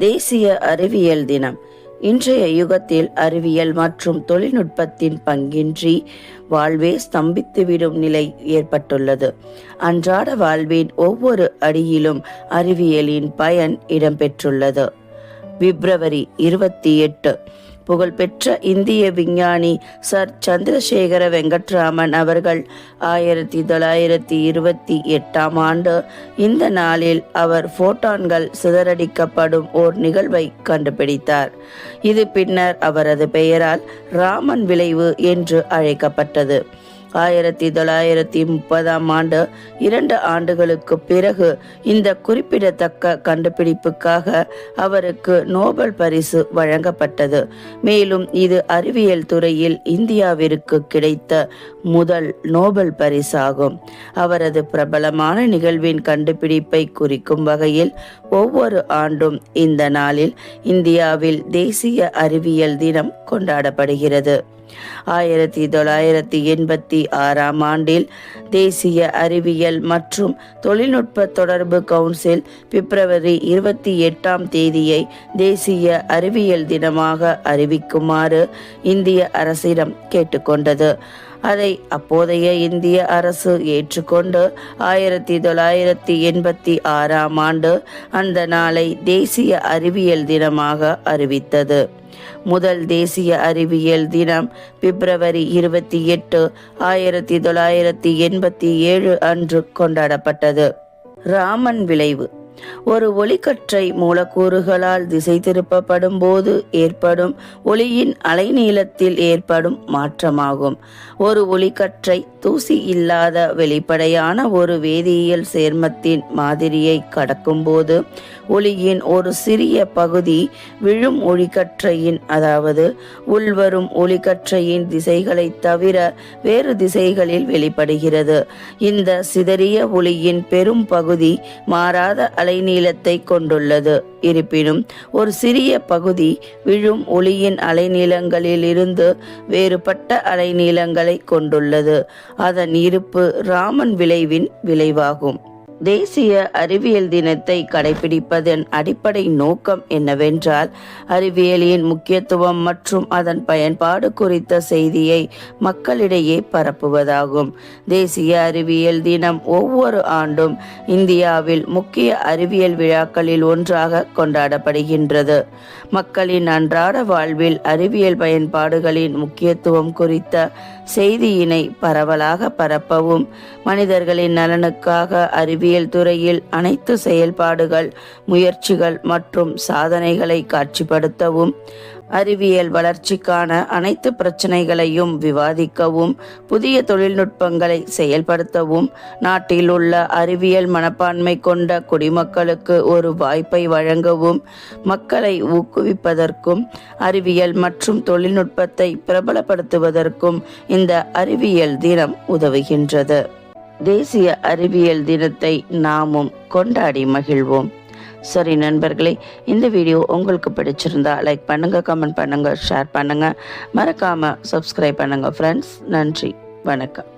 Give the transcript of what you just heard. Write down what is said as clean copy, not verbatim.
தேசிய அறிவியல் தினம். இன்றைய யுகத்தில் அறிவியல் மற்றும் தொழில்நுட்பத்தின் பங்கின்றி வாழ்வே ஸ்தம்பித்துவிடும் நிலை ஏற்பட்டுள்ளது. அன்றாட வாழ்வின் ஒவ்வொரு அடியிலும் அறிவியலின் பயன் இடம்பெற்றுள்ளது. பிப்ரவரி 28 புகழ்பெற்ற இந்திய விஞ்ஞானி சர் சந்திரசேகர வெங்கட்ராமன் அவர்கள் 1928ஆம் ஆண்டு இந்த நாளில் அவர் போட்டான்கள் சிதறடிக்கப்படும் ஓர் நிகழ்வை கண்டுபிடித்தார். இது பின்னர் அவரது பெயரால் ராமன் விளைவு என்று அழைக்கப்பட்டது. 1930ஆம் ஆண்டு 2 ஆண்டுகளுக்கு பிறகு இந்த குறிப்பிடத்தக்க கண்டுபிடிப்புக்காக அவருக்கு நோபல் பரிசு வழங்கப்பட்டது. மேலும் இது அறிவியல் துறையில் இந்தியாவிற்கு கிடைத்த முதல் நோபல் பரிசாகும். அவரது பிரபலமான நிகழ்வின் கண்டுபிடிப்பை குறிக்கும் வகையில் ஒவ்வொரு ஆண்டும் இந்த நாளில் இந்தியாவில் தேசிய அறிவியல் தினம் கொண்டாடப்படுகிறது. 1986ஆம் ஆண்டில் தேசிய அறிவியல் மற்றும் தொழில்நுட்ப தொடர்பு கவுன்சில் பிப்ரவரி 28ஆம் தேதியை தேசிய அறிவியல் தினமாக அறிவிக்குமாறு இந்திய அரசிடம் கேட்டுக்கொண்டது. அதை அப்போதைய இந்திய அரசு ஏற்றுக்கொண்டு 1986ஆம் ஆண்டு அந்த நாளை தேசிய அறிவியல் தினமாக அறிவித்தது. முதல் தேசிய அறிவியல் தினம் பிப்ரவரி 28, 1987 அன்று கொண்டாடப்பட்டது. ராமன் விளைவு ஒரு ஒளிக்கற்றை மூலக்கூறுகளால் திசை திருப்பப்படும் போது ஏற்படும் ஒளியின் அலைநீளத்தில் ஏற்படும் மாற்றமாகும். ஒரு ஒளிக்கற்றை தூசி இல்லாத வெளிப்படையான ஒரு வேதியியல் சேர்மத்தின் மாதிரியை கடக்கும் போது ஒளியின் ஒரு சிறிய பகுதி விழும் ஒளிக்கற்றையின் அதாவது உள்வரும் ஒளிக்கற்றையின் திசைகளை தவிர வேறு திசைகளில் வெளிப்படுகிறது. இந்த சிதறிய ஒளியின் பெரும் பகுதி மாறாத அலைநீளத்தை கொண்டுள்ளது. இருப்பினும் ஒரு சிறிய பகுதி விழும் ஒளியின் அலைநீளங்களில் இருந்து வேறுபட்ட அலைநீளங்களை கொண்டுள்ளது. அதன் இருப்பு ராமன் விளைவின் விளைவாகும். தேசிய அறிவியல் தினத்தை கடைபிடிப்பதன் அடிப்படை நோக்கம் என்னவென்றால் அறிவியலின் முக்கியத்துவம் மற்றும் அதன் பயன்பாடு குறித்த செய்தியை மக்களிடையே பரப்புவதாகும். தேசிய அறிவியல் தினம் ஒவ்வொரு ஆண்டும் இந்தியாவில் முக்கிய அறிவியல் விழாக்களில் ஒன்றாக கொண்டாடப்படுகின்றது. மக்களின் அன்றாட வாழ்வில் அறிவியல் பயன்பாடுகளின் முக்கியத்துவம் குறித்த செய்தியினை பரவலாக பரப்பவும் மனிதர்களின் நலனுக்காக அறிவியல் துறையில் அனைத்து செயல்பாடுகள், முயற்சிகள் மற்றும் சாதனைகளை காட்சிப்படுத்தவும் அறிவியல் வளர்ச்சிக்கான அனைத்து பிரச்சனைகளையும் விவாதிக்கவும் புதிய தொழில்நுட்பங்களை செயல்படுத்தவும் நாட்டில் உள்ள அறிவியல் மனப்பான்மை கொண்ட குடிமக்களுக்கு ஒரு வாய்ப்பை வழங்கவும் மக்களை ஊக்குவிப்பதற்கும் அறிவியல் மற்றும் தொழில்நுட்பத்தை பிரபலப்படுத்துவதற்கும் இந்த அறிவியல் தினம் உதவுகின்றது. தேசிய அறிவியல் தினத்தை நாமும் கொண்டாடி மகிழ்வோம். சரி நண்பர்களே, இந்த வீடியோ உங்களுக்கு பிடிச்சிருந்தா லைக் பண்ணுங்க, கமெண்ட் பண்ணுங்க, ஷேர் பண்ணுங்க, மறக்காம சப்ஸ்கிரைப் பண்ணுங்க ஃப்ரெண்ட்ஸ். நன்றி, வணக்கம்.